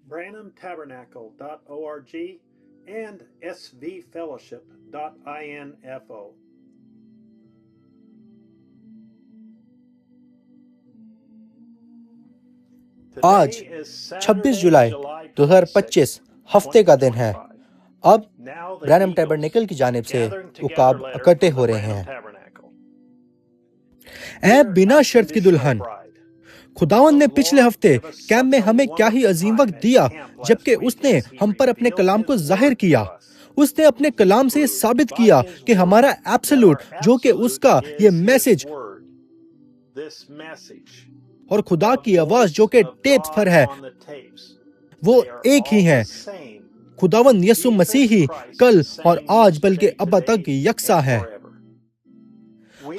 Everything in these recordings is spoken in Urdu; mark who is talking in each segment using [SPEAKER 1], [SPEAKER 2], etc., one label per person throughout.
[SPEAKER 1] branhamtabernacle.org and svfellowship.info.
[SPEAKER 2] آج 26 جولائی 2025 ہفتے کا دن ہے۔ اب برینہم ٹیبرنیکل کی جانب سے عقاب اکٹھے ہو رہے ہیں۔ اے بنا شرط کی دلہن، خداوند نے پچھلے ہفتے کیمپ میں ہمیں کیا ہی عظیم وقت دیا، جبکہ اس نے ہم پر اپنے کلام کو ظاہر کیا۔ اس نے اپنے کلام سے یہ ثابت کیا کہ ہمارا ایبسولوٹ، جو کہ اس کا یہ میسج اور خدا کی آواز جو کہ ٹیپس پر ہے، وہ ایک ہی ہیں۔ خداوند یسوع مسیح ہی کل اور آج بلکہ اب تک یکساں ہے۔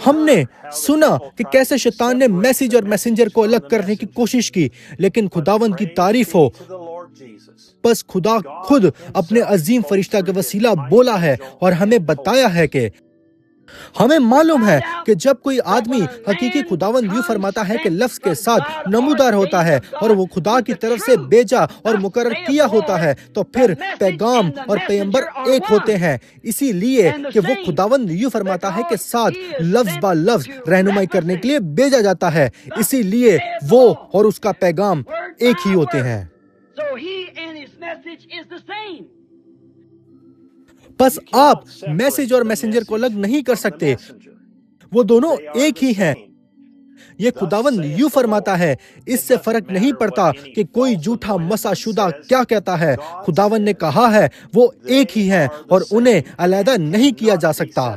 [SPEAKER 2] ہم نے سنا کہ کیسے شیطان نے میسج اور میسنجر کو الگ کرنے کی کوشش کی، لیکن خداوند کی تعریف ہو، بس خدا خود اپنے عظیم فرشتہ کے وسیلہ بولا ہے اور ہمیں بتایا ہے کہ ہمیں معلوم ہے کہ جب کوئی آدمی حقیقی خداوند یوں فرماتا ہے کہ لفظ کے ساتھ نمودار ہوتا ہے اور وہ خدا کی طرف سے بھیجا اور مقرر کیا ہوتا ہے، تو پھر پیغام اور پیغمبر ایک ہوتے ہیں، اسی لیے کہ وہ خداوند یوں فرماتا ہے کہ ساتھ لفظ با لفظ رہنمائی کرنے کے لیے بھیجا جاتا ہے، اسی لیے وہ اور اس کا پیغام ایک ہی ہوتے ہیں۔ بس آپ میسج اور میسنجر کو الگ نہیں کر سکتے، وہ دونوں ایک ہی ہیں۔ یہ خداوند یوں فرماتا ہے، اس سے فرق نہیں پڑتا کہ کوئی جھوٹا مسیح شدہ کیا کہتا ہے، خداوند نے کہا ہے وہ ایک ہی ہیں اور انہیں علیحدہ نہیں کیا جا سکتا۔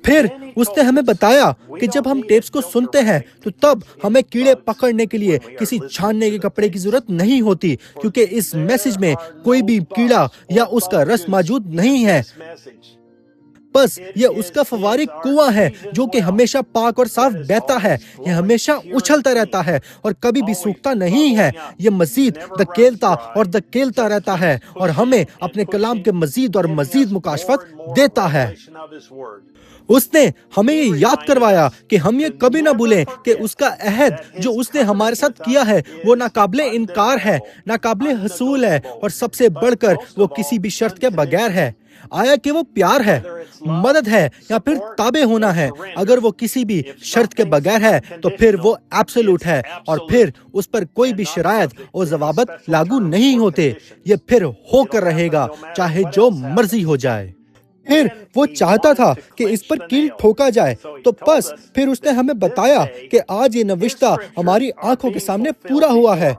[SPEAKER 2] پھر اس نے ہمیں بتایا کہ جب ہم ٹیپس کو سنتے ہیں تو تب ہمیں کیڑے پکڑنے کے لیے کسی چھاننے کے کپڑے کی ضرورت نہیں ہوتی، کیونکہ اس میسج میں کوئی بھی کیڑا یا اس کا رس موجود نہیں ہے۔ بس یہ اس کا فوارق کنواں ہے جو کہ ہمیشہ پاک اور صاف بہتا ہے، یہ ہمیشہ اچھلتا رہتا ہے اور کبھی بھی سوکھتا نہیں ہے، یہ مزید دھکیلتا اور دھکیلتا رہتا ہے اور ہمیں اپنے کلام کے مزید اور مزید مکاشفت دیتا ہے۔ اس نے ہمیں یہ یاد کروایا کہ ہم یہ کبھی نہ بھولیں کہ اس کا عہد جو اس نے ہمارے ساتھ کیا ہے وہ ناقابل انکار ہے، ناقابل حصول ہے، اور سب سے بڑھ کر وہ کسی بھی شرط کے بغیر ہے۔ آیا کہ وہ پیار ہے، مدد ہے یا پھر تابع ہونا ہے، اگر وہ کسی بھی شرط کے بغیر ہے تو پھر وہ ایبسولوٹ ہے، اور پھر اس پر کوئی بھی شرائط اور ضوابط لاگو نہیں ہوتے، یہ پھر ہو کر رہے گا چاہے جو مرضی ہو جائے۔ پھر وہ چاہتا تھا کہ اس پر کیل ٹھوکا جائے، تو بس پھر اس نے ہمیں بتایا کہ آج یہ نوشتہ ہماری آنکھوں کے سامنے پورا ہوا ہے۔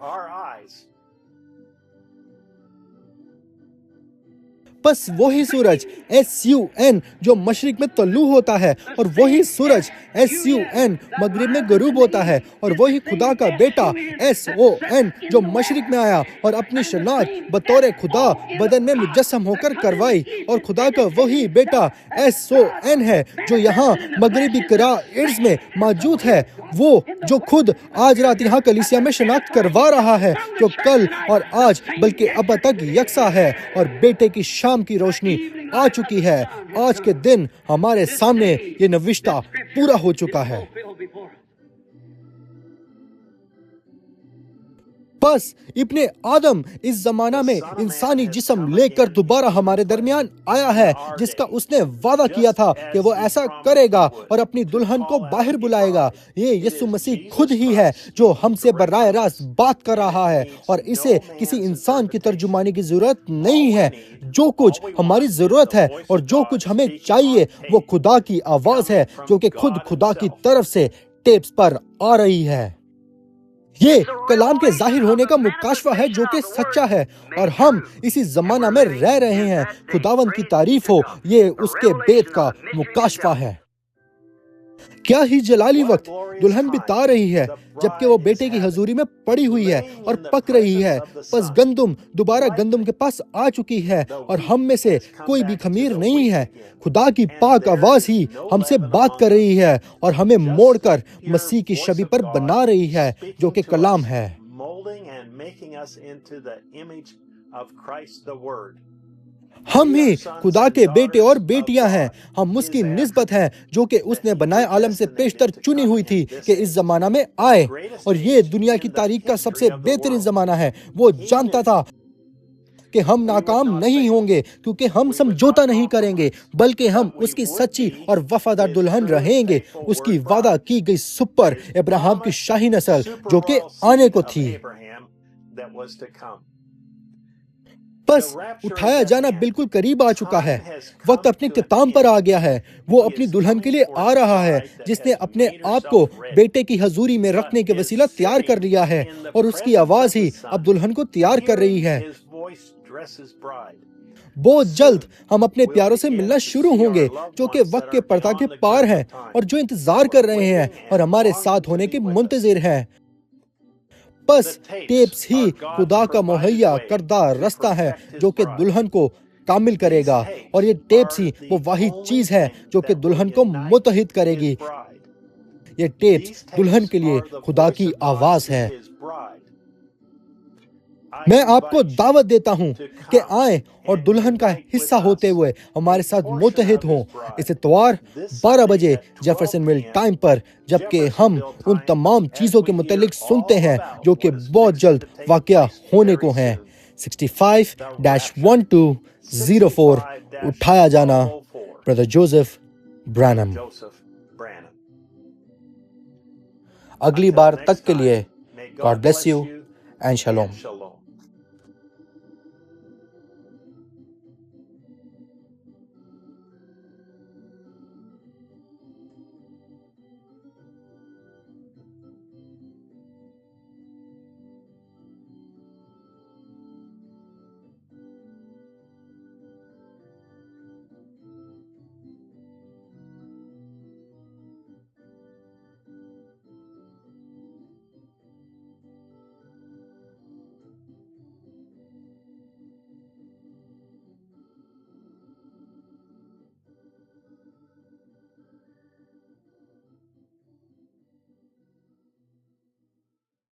[SPEAKER 2] بس وہی سورج SUN جو مشرق میں طلوع ہوتا ہے، اور وہی سورج SUN مغرب میں غروب ہوتا ہے، اور وہی خدا کا بیٹا SON جو مشرق میں آیا اور اپنی شناخت بطور خدا بدن میں مجسم ہو کر کروائی، اور خدا کا وہی بیٹا SON ہے جو یہاں مغربی قرآ ارض میں موجود ہے، وہ جو خود آج رات یہاں کلیسیا میں شناخت کروا رہا ہے، جو کل اور آج بلکہ اب تک یکساں ہے، اور بیٹے کی شام کی روشنی آ چکی ہے۔ آج کے دن ہمارے سامنے یہ نوشتہ پورا ہو چکا ہے۔ بس ابن آدم اس زمانہ میں انسانی جسم لے کر دوبارہ ہمارے درمیان آیا ہے، جس کا اس نے وعدہ کیا تھا کہ وہ ایسا کرے گا اور اپنی دلہن کو باہر بلائے گا۔ یہ یسوع مسیح خود ہی ہے جو ہم سے براہ راست بات کر رہا ہے، اور اسے کسی انسان کی ترجمانی کی ضرورت نہیں ہے۔ جو کچھ ہماری ضرورت ہے اور جو کچھ ہمیں چاہیے وہ خدا کی آواز ہے جو کہ خود خدا کی طرف سے ٹیپس پر آ رہی ہے۔ یہ کلام کے ظاہر ہونے کا مکاشفہ ہے جو کہ سچا ہے، اور ہم اسی زمانہ میں رہ رہے ہیں۔ خداوند کی تعریف ہو، یہ اس کے بیت کا مکاشفہ ہے۔ کیا ہی جلالی وقت دلہن بتا رہی ہے جبکہ وہ بیٹے کی حضوری میں پڑی ہوئی ہے اور پک رہی ہے۔ پس گندم دوبارہ گندم کے پاس آ چکی ہے اور ہم میں سے کوئی بھی خمیر نہیں ہے۔ خدا کی پاک آواز ہی ہم سے بات کر رہی ہے اور ہمیں موڑ کر مسیح کی شبیہ پر بنا رہی ہے جو کہ کلام ہے۔ ہم ہی خدا کے بیٹے اور بیٹیاں ہیں. ہم اس کی نسبت ہیں جو کہ اس نے بنائے عالم سے پیشتر چنی ہوئی تھی کہ اس زمانہ میں آئے. اور یہ دنیا کی تاریخ کا سب سے بہترین زمانہ ہے. وہ جانتا تھا کہ ہم ناکام نہیں ہوں گے کیونکہ ہم سمجھوتا نہیں کریں گے بلکہ ہم اس کی سچی اور وفادار دلہن رہیں گے. اس کی وعدہ کی گئی سپر ابراہیم کی شاہی نسل جو کہ آنے کو تھی. بس اٹھایا جانا بالکل قریب آ چکا ہے. وقت اپنے اختتام پر آ گیا ہے. وہ اپنی دلہن کے لیے آ رہا ہے جس نے اپنے آپ کو بیٹے کی حضوری میں رکھنے کے وسیلہ تیار کر لیا ہے اور اس کی آواز ہی اب دلہن کو تیار کر رہی ہے. بہت جلد ہم اپنے پیاروں سے ملنا شروع ہوں گے جو کہ وقت کے پردہ کے پار ہیں اور جو انتظار کر رہے ہیں اور ہمارے ساتھ ہونے کے منتظر ہیں. بس ٹیپس ہی خدا کا مہیا کردہ رستہ ہے جو کہ دلہن کو کامل کرے گا اور یہ ٹیپس ہی وہ واحد چیز ہے جو کہ دلہن کو متحد کرے گی. یہ ٹیپس دلہن کے لیے خدا کی آواز ہے. میں آپ کو دعوت دیتا ہوں کہ آئیں اور دلہن کا حصہ ہوتے ہوئے ہمارے ساتھ متحد ہوں اس اتوار 12 بجے جیفرسن مل ٹائم پر، جبکہ ہم ان تمام چیزوں کے متعلق سنتے ہیں جو کہ بہت جلد واقعہ ہونے کو ہیں. 65-1204 اٹھایا جانا. برادر جوزف برانم. اگلی بار تک کے لیے God bless you and shalom.